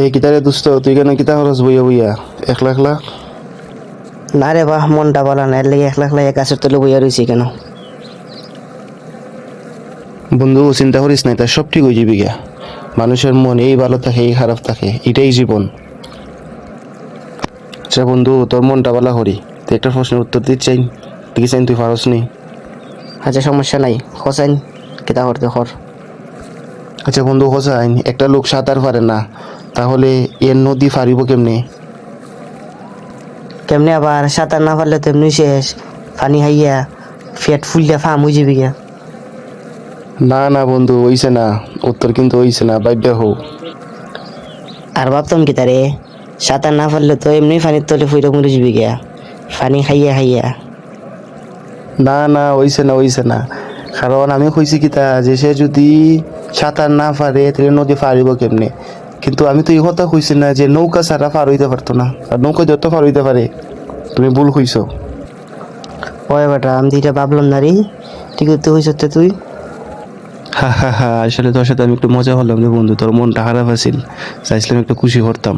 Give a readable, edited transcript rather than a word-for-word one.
এই কিতারে দুস্ত তুই কেন কিতা খরচ বইয়া বইয়া একলা একলা? না রে বাহ, মনটা ভালো না, এর লেগে একলা একলা এক গাছের তলে বইয়া রয়েছি কেন? বন্ধু চিন্তা করিস নাই, তার সব ঠিক হয়ে যাবি গা। মানুষের মন এই ভালো থাকে এই খারাপ থাকে, এটাই জীবন। আচ্ছা বন্ধু, তোর মনটা ভালো করি তুই একটা প্রশ্নের উত্তর দিচ্ছেন, দিচ্ছেন তুই পারস নি। আচ্ছা সমস্যা নাই, হোসেন কিতা করতে কর। আচ্ছা বন্ধু হোসাইন, একটা লোক সাঁতার পারে না, তাহলে এর নদী ফারিব কেমনে? কেমনে আবার? সাঁতার না পারলে তো এমনি শেষ, পানি খাইয়া ফেট ফুললে ফার্ম হয়ে যাবি গিয়া। না না বন্ধু, হইছে না, উত্তর কিন্তু হইছে না, বাইব্যা হো। আর ভাবতাম কি তারে, সাঁতার না পারলে তো এমনি পানির তলে ফুইরা মরে যাবি গিয়া, পানি খাইয়া খাইয়া। না না, হইছে না হইছে না, কারণ আমি কইছি কি তা যে সে যদি সাঁতার না পারে তাহলে নদী পারিব কেমনে। কিন্তু আমি তো এই কথা কইছি না যে নৌকা ছাড়া পার হইতে পারতো না, আর নৌকা দিয়ে তো পার হইতে পারে। তুমি ভুল কইছো। ওই বেটা, আমি তো এটা ভাবলাম না রে, ঠিক তো হয়েছ তুই। হা হা হা, আসলে তোর সাথে আমি একটু মজা হলাম রে বন্ধু, তোর মনটা খারাপ আছিল, চাইছিলাম একটু খুশি করতাম।